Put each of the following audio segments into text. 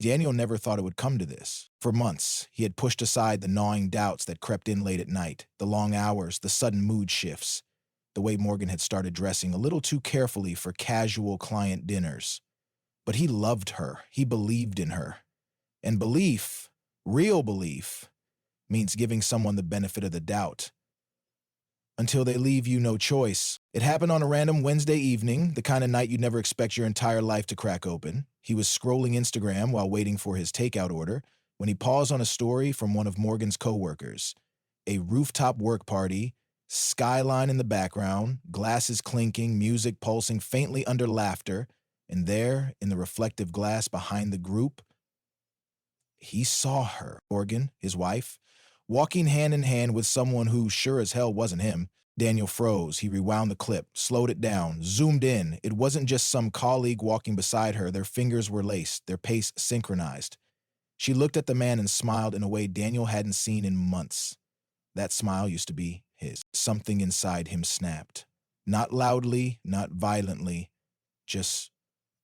Daniel never thought it would come to this. For months, he had pushed aside the gnawing doubts that crept in late at night, the long hours, the sudden mood shifts, the way Morgan had started dressing a little too carefully for casual client dinners. But he loved her. He believed in her. And belief, real belief, means giving someone the benefit of the doubt until they leave you no choice. It happened on a random Wednesday evening, the kind of night you'd never expect your entire life to crack open. He was scrolling Instagram while waiting for his takeout order when he paused on a story from one of Morgan's coworkers. A rooftop work party, skyline in the background, glasses clinking, music pulsing faintly under laughter, and there, in the reflective glass behind the group, he saw her, Morgan, his wife, walking hand in hand with someone who sure as hell wasn't him. Daniel froze. He rewound the clip, slowed it down, zoomed in. It wasn't just some colleague walking beside her. Their fingers were laced, their pace synchronized. She looked at the man and smiled in a way Daniel hadn't seen in months. That smile used to be his. Something inside him snapped. Not loudly, not violently, just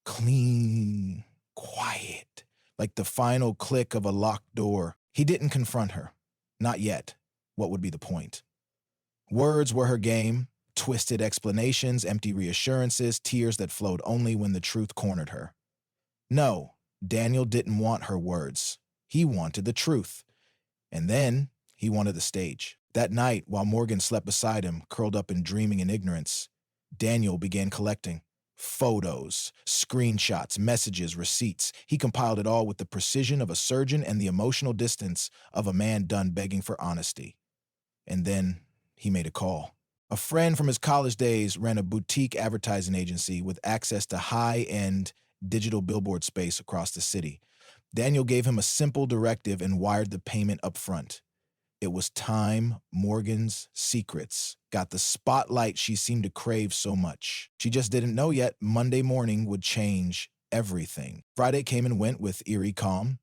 clean, quiet, like the final click of a locked door. He didn't confront her. Not yet. What would be the point? Words were her game, twisted explanations, empty reassurances, tears that flowed only when the truth cornered her. No, Daniel didn't want her words. He wanted the truth. And then he wanted the stage. That night, while Morgan slept beside him, curled up in dreaming and ignorance, Daniel began collecting. Photos, screenshots, messages, receipts. He compiled it all with the precision of a surgeon and the emotional distance of a man done begging for honesty. And then he made a call. A friend from his college days ran a boutique advertising agency with access to high-end digital billboard space across the city. Daniel gave him a simple directive and wired the payment up front. It was time Morgan's secrets got the spotlight she seemed to crave so much. She just didn't know yet Monday morning would change everything. Friday came and went with eerie calm.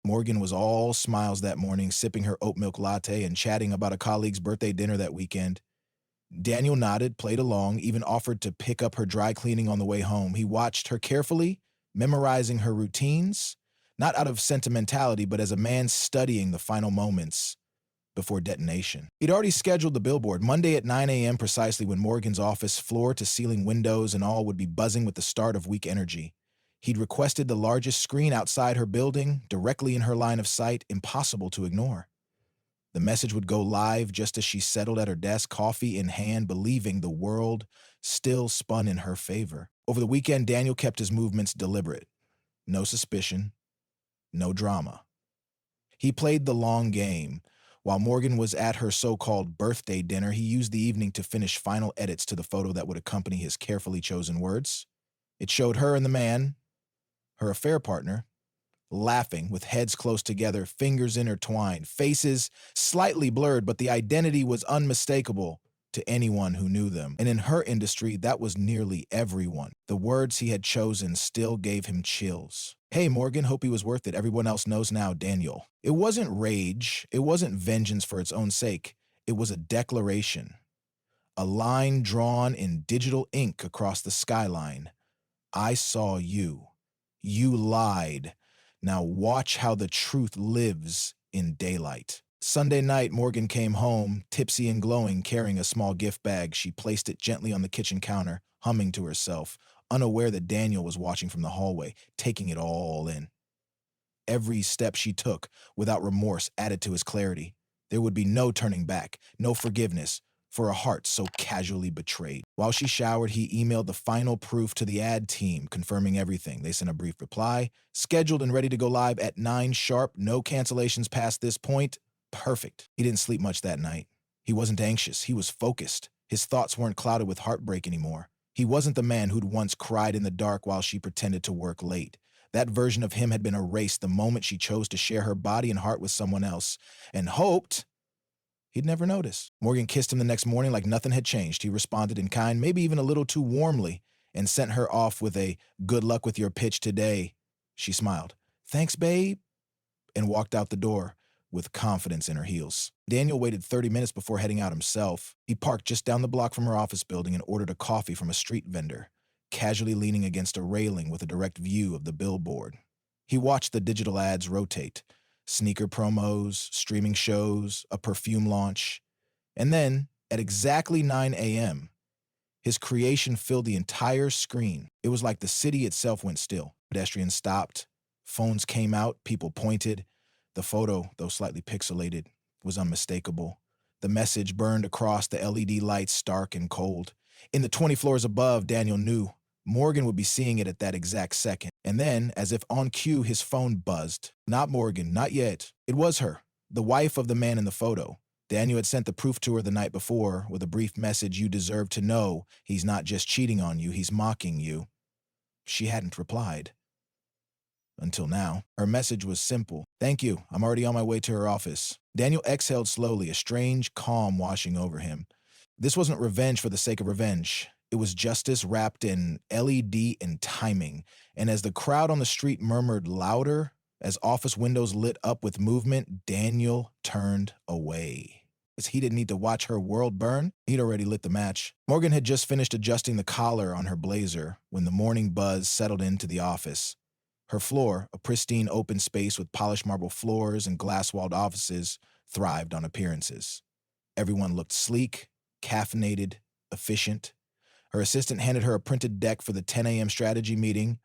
Morgan was all smiles that morning, sipping her oat milk latte and chatting about a colleague's birthday dinner that weekend. Daniel nodded, played along, even offered to pick up her dry cleaning on the way home. He watched her carefully, memorizing her routines, not out of sentimentality, but as a man studying the final moments before detonation. He'd already scheduled the billboard Monday at 9 a.m. precisely when Morgan's office floor-to-ceiling windows and all would be buzzing with the start of week energy. He'd requested the largest screen outside her building, directly in her line of sight, impossible to ignore. The message would go live just as she settled at her desk, coffee in hand, believing the world still spun in her favor. Over the weekend, Daniel kept his movements deliberate. No suspicion, no drama. He played the long game. While Morgan was at her so-called birthday dinner, he used the evening to finish final edits to the photo that would accompany his carefully chosen words. It showed her and the man, her affair partner, laughing with heads close together, fingers intertwined, faces slightly blurred, but the identity was unmistakable to anyone who knew them. And in her industry, that was nearly everyone. The words he had chosen still gave him chills. Hey, Morgan, hope he was worth it. Everyone else knows now, Daniel. It wasn't rage. It wasn't vengeance for its own sake. It was a declaration. A line drawn in digital ink across the skyline. I saw you. You lied. Now watch how the truth lives in daylight. Sunday night, Morgan came home, tipsy and glowing, carrying a small gift bag. She placed it gently on the kitchen counter, humming to herself, unaware that Daniel was watching from the hallway, taking it all in. Every step she took, without remorse, added to his clarity. There would be no turning back, no forgiveness, for a heart so casually betrayed. While she showered, he emailed the final proof to the ad team, confirming everything. They sent a brief reply, scheduled and ready to go live at 9 sharp, no cancellations past this point. Perfect. He didn't sleep much that night. He wasn't anxious. He was focused. His thoughts weren't clouded with heartbreak anymore. He wasn't the man who'd once cried in the dark while she pretended to work late. That version of him had been erased the moment she chose to share her body and heart with someone else, and hoped he'd never notice. Morgan kissed him the next morning like nothing had changed. He responded in kind, maybe even a little too warmly, and sent her off with a "good luck with your pitch today." She smiled, "Thanks, babe," and walked out the door with confidence in her heels. Daniel waited 30 minutes before heading out himself. He parked just down the block from her office building and ordered a coffee from a street vendor, casually leaning against a railing with a direct view of the billboard. He watched the digital ads rotate, sneaker promos, streaming shows, a perfume launch. And then, at exactly 9 a.m., his creation filled the entire screen. It was like the city itself went still. Pedestrians stopped, phones came out, people pointed. The photo, though slightly pixelated, was unmistakable. The message burned across the LED lights, stark and cold. In the 20 floors above, Daniel knew Morgan would be seeing it at that exact second. And then, as if on cue, his phone buzzed. Not Morgan, not yet. It was her, the wife of the man in the photo. Daniel had sent the proof to her the night before with a brief message: "You deserve to know he's not just cheating on you, he's mocking you." She hadn't replied. Until now. Her message was simple: "Thank you, I'm already on my way to her office." Daniel exhaled slowly, a strange calm washing over him. This wasn't revenge for the sake of revenge. It was justice wrapped in LED and timing. And as the crowd on the street murmured louder, as office windows lit up with movement, Daniel turned away. As he didn't need to watch her world burn, he'd already lit the match. Morgan had just finished adjusting the collar on her blazer when the morning buzz settled into the office. Her floor, a pristine open space with polished marble floors and glass-walled offices, thrived on appearances. Everyone looked sleek, caffeinated, efficient. Her assistant handed her a printed deck for the 10 a.m. strategy meeting,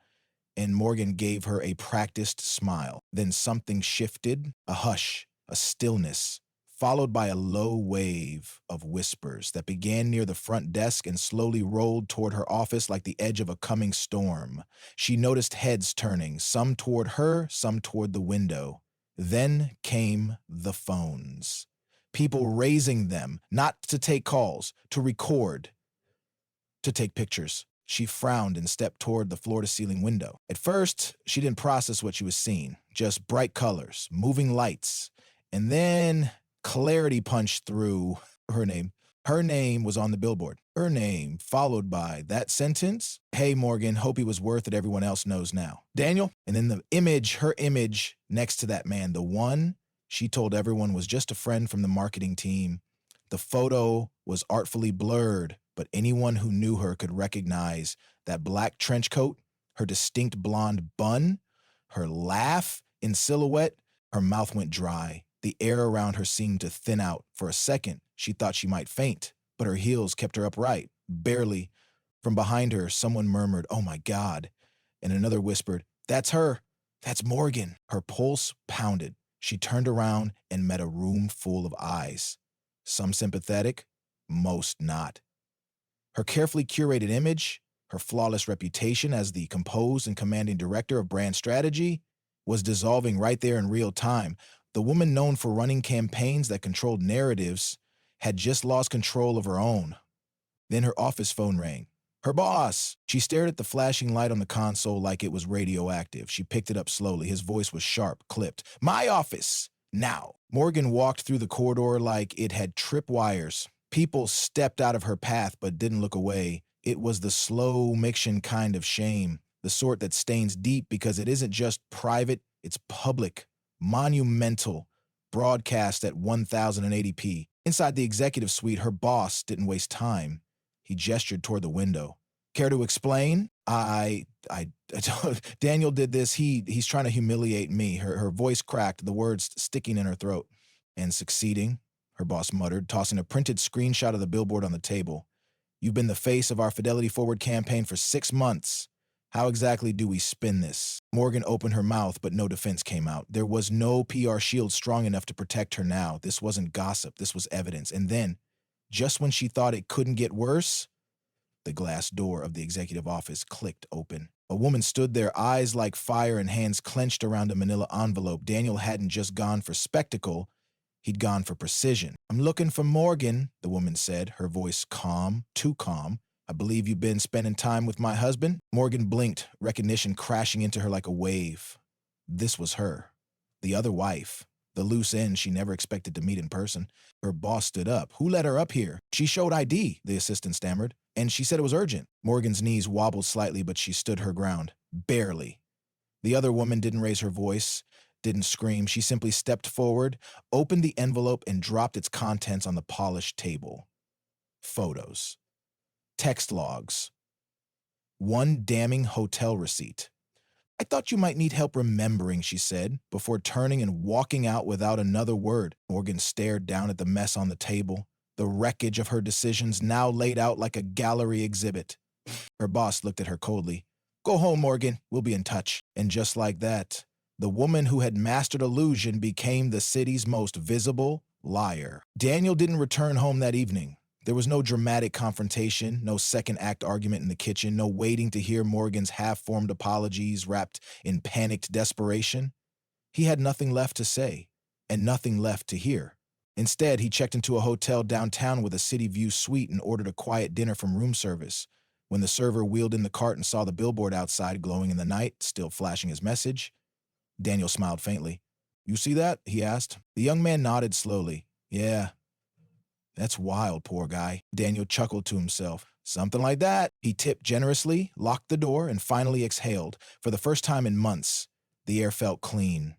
and Morgan gave her a practiced smile. Then something shifted, a hush, a stillness, followed by a low wave of whispers that began near the front desk and slowly rolled toward her office like the edge of a coming storm. She noticed heads turning, some toward her, some toward the window. Then came the phones. People raising them, not to take calls, to record, to take pictures. She frowned and stepped toward the floor-to-ceiling window. At first, she didn't process what she was seeing, just bright colors, moving lights. And then clarity punched through. Her name. Her name was on the billboard. Her name, followed by that sentence: "Hey, Morgan, hope he was worth it, everyone else knows now." Daniel? And then the image, her image next to that man, the one she told everyone was just a friend from the marketing team. The photo was artfully blurred, but anyone who knew her could recognize that black trench coat, her distinct blonde bun, her laugh in silhouette. Her mouth went dry. The air around her seemed to thin out. For a second, she thought she might faint, but her heels kept her upright, barely. From behind her, someone murmured, "Oh my God," and another whispered, "That's her. That's Morgan." Her pulse pounded. She turned around and met a room full of eyes. Some sympathetic, most not. Her carefully curated image, her flawless reputation as the composed and commanding director of brand strategy, was dissolving right there in real time. The woman known for running campaigns that controlled narratives had just lost control of her own. Then her office phone rang. Her boss! She stared at the flashing light on the console like it was radioactive. She picked it up slowly. His voice was sharp, clipped. "My office! Now!" Morgan walked through the corridor like it had tripwires. People stepped out of her path but didn't look away. It was the slow mixtion kind of shame, the sort that stains deep because it isn't just private, it's public, monumental, broadcast at 1080p. Inside the executive suite, her boss didn't waste time. He gestured toward the window. "Care to explain?" Daniel did this. He's trying to humiliate me." Her voice cracked, the words sticking in her throat. "And succeeding," her boss muttered, tossing a printed screenshot of the billboard on the table. "You've been the face of our Fidelity Forward campaign for 6 months. How exactly do we spin this?" Morgan opened her mouth, but no defense came out. There was no PR shield strong enough to protect her now. This wasn't gossip. This was evidence. And then, just when she thought it couldn't get worse, the glass door of the executive office clicked open. A woman stood there, eyes like fire and hands clenched around a manila envelope. Daniel hadn't just gone for spectacle. He'd gone for precision. "I'm looking for Morgan," the woman said, her voice calm, too calm. "I believe you've been spending time with my husband." Morgan blinked, recognition crashing into her like a wave. This was her. The other wife. The loose end she never expected to meet in person. Her boss stood up. "Who let her up here?" "She showed ID," the assistant stammered. "And she said it was urgent." Morgan's knees wobbled slightly, but she stood her ground. Barely. The other woman didn't raise her voice, didn't scream. She simply stepped forward, opened the envelope, and dropped its contents on the polished table. Photos. Text logs. One damning hotel receipt. I thought you might need help remembering, she said, before turning and walking out without another word. Morgan stared down at the mess on the table, the wreckage of her decisions now laid out like a gallery exhibit. Her boss looked at her coldly. Go home, Morgan. We'll be in touch. And just like that, the woman who had mastered illusion became the city's most visible liar. Daniel didn't return home that evening. There was no dramatic confrontation, no second-act argument in the kitchen, no waiting to hear Morgan's half-formed apologies wrapped in panicked desperation. He had nothing left to say, and nothing left to hear. Instead, he checked into a hotel downtown with a city view suite and ordered a quiet dinner from room service. When the server wheeled in the cart and saw the billboard outside glowing in the night, still flashing his message, Daniel smiled faintly. You see that? He asked. The young man nodded slowly. Yeah. That's wild, poor guy. Daniel chuckled to himself. Something like that. He tipped generously, locked the door, and finally exhaled. For the first time in months, the air felt clean.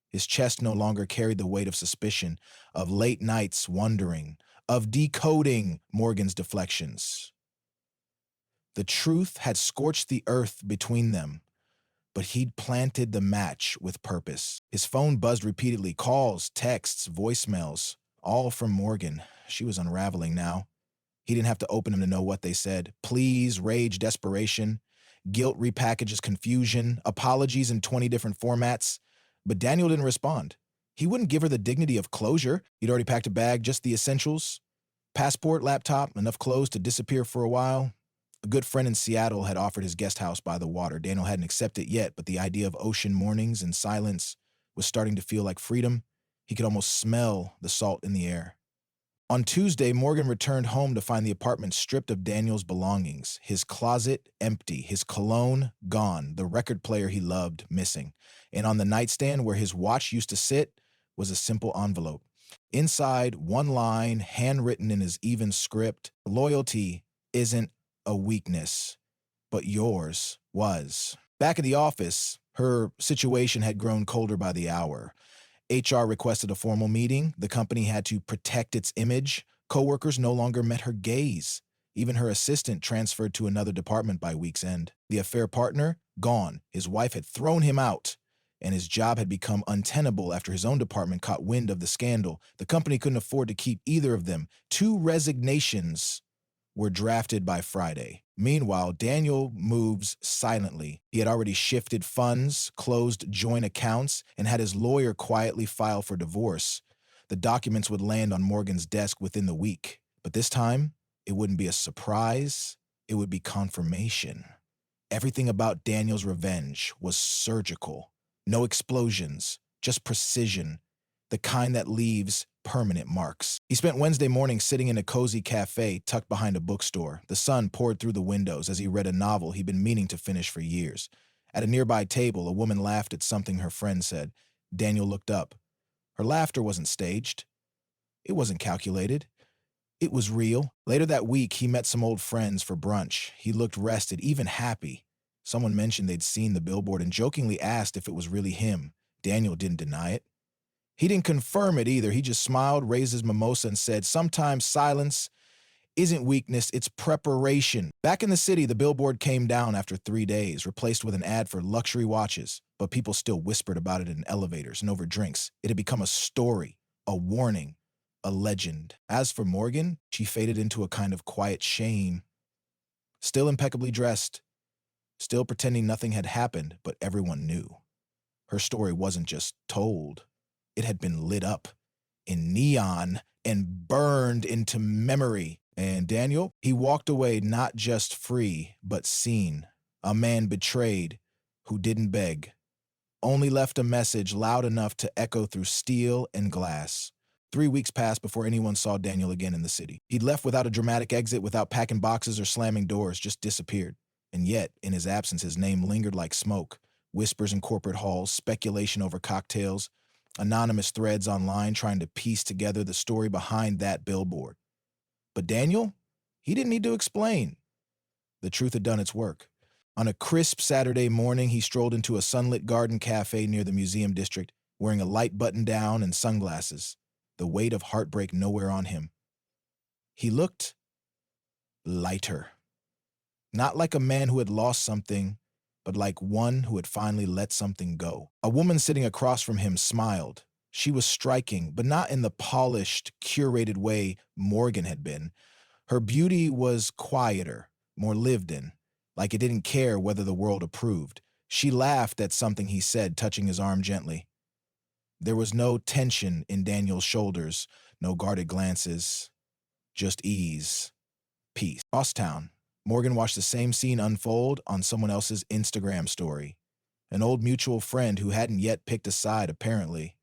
His chest no longer carried the weight of suspicion, of late nights wondering, of decoding Morgan's deflections. The truth had scorched the earth between them, but he'd planted the match with purpose. His phone buzzed repeatedly, calls, texts, voicemails, all from Morgan. She was unraveling now. He didn't have to open them to know what they said. Pleas, rage, desperation, guilt repackaged as confusion, apologies in 20 different formats. But Daniel didn't respond. He wouldn't give her the dignity of closure. He'd already packed a bag, just the essentials. Passport, laptop, enough clothes to disappear for a while. A good friend in Seattle had offered his guest house by the water. Daniel hadn't accepted yet, but the idea of ocean mornings and silence was starting to feel like freedom. He could almost smell the salt in the air. On Tuesday, Morgan returned home to find the apartment stripped of Daniel's belongings, his closet empty, his cologne gone, the record player he loved missing. And on the nightstand where his watch used to sit was a simple envelope. Inside, one line, handwritten in his even script, loyalty isn't a weakness, but yours was. Back at the office, her situation had grown colder by the hour. HR requested a formal meeting. The company had to protect its image. Coworkers no longer met her gaze. Even her assistant transferred to another department by week's end. The affair partner, gone. His wife had thrown him out, and his job had become untenable after his own department caught wind of the scandal. The company couldn't afford to keep either of them. 2 resignations were drafted by Friday. Meanwhile, Daniel moves silently. He had already shifted funds, closed joint accounts, and had his lawyer quietly file for divorce. The documents would land on Morgan's desk within the week. But this time, it wouldn't be a surprise. It would be confirmation. Everything about Daniel's revenge was surgical. No explosions, just precision, the kind that leaves permanent marks. He spent Wednesday morning sitting in a cozy cafe tucked behind a bookstore. The sun poured through the windows as he read a novel he'd been meaning to finish for years. At a nearby table, a woman laughed at something her friend said. Daniel looked up. Her laughter wasn't staged. It wasn't calculated. It was real. Later that week, he met some old friends for brunch. He looked rested, even happy. Someone mentioned they'd seen the billboard and jokingly asked if it was really him. Daniel didn't deny it. He didn't confirm it either. He just smiled, raised his mimosa, and said, sometimes silence isn't weakness, it's preparation. Back in the city, the billboard came down after 3 days, replaced with an ad for luxury watches. But people still whispered about it in elevators and over drinks. It had become a story, a warning, a legend. As for Morgan, she faded into a kind of quiet shame. Still impeccably dressed, still pretending nothing had happened, but everyone knew. Her story wasn't just told. It had been lit up in neon and burned into memory. And Daniel, he walked away not just free, but seen. A man betrayed who didn't beg, only left a message loud enough to echo through steel and glass. 3 weeks passed before anyone saw Daniel again in the city. He'd left without a dramatic exit, without packing boxes or slamming doors, just disappeared. And yet, in his absence, his name lingered like smoke. Whispers in corporate halls, speculation over cocktails, anonymous threads online trying to piece together the story behind that billboard. But Daniel, he didn't need to explain. The truth had done its work. On a crisp Saturday morning, he strolled into a sunlit garden cafe near the museum district, wearing a light button-down and sunglasses, the weight of heartbreak nowhere on him. He looked lighter. Not like a man who had lost something, but like one who had finally let something go. A woman sitting across from him smiled. She was striking, but not in the polished, curated way Morgan had been. Her beauty was quieter, more lived in, like it didn't care whether the world approved. She laughed at something he said, touching his arm gently. There was no tension in Daniel's shoulders, no guarded glances, just ease, peace. Crosstown, Morgan watched the same scene unfold on someone else's Instagram story. An old mutual friend who hadn't yet picked a side, apparently.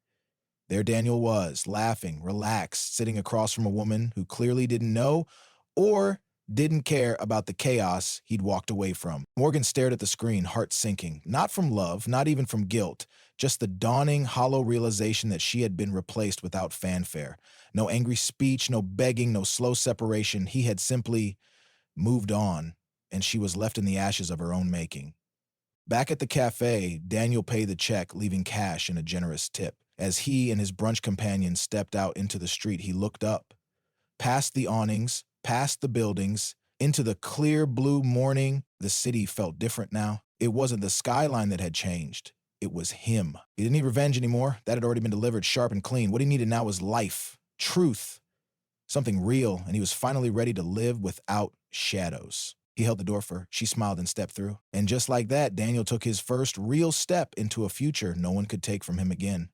There Daniel was, laughing, relaxed, sitting across from a woman who clearly didn't know or didn't care about the chaos he'd walked away from. Morgan stared at the screen, heart sinking, not from love, not even from guilt, just the dawning, hollow realization that she had been replaced without fanfare. No angry speech, no begging, no slow separation. He had simply moved on, and she was left in the ashes of her own making. Back at the cafe, Daniel paid the check, leaving cash and a generous tip. As he and his brunch companion stepped out into the street, he looked up. Past the awnings, past the buildings, into the clear blue morning, the city felt different now. It wasn't the skyline that had changed. It was him. He didn't need revenge anymore. That had already been delivered sharp and clean. What he needed now was life, truth, something real, and he was finally ready to live without shadows. He held the door for her. She smiled and stepped through. And just like that, Daniel took his first real step into a future no one could take from him again.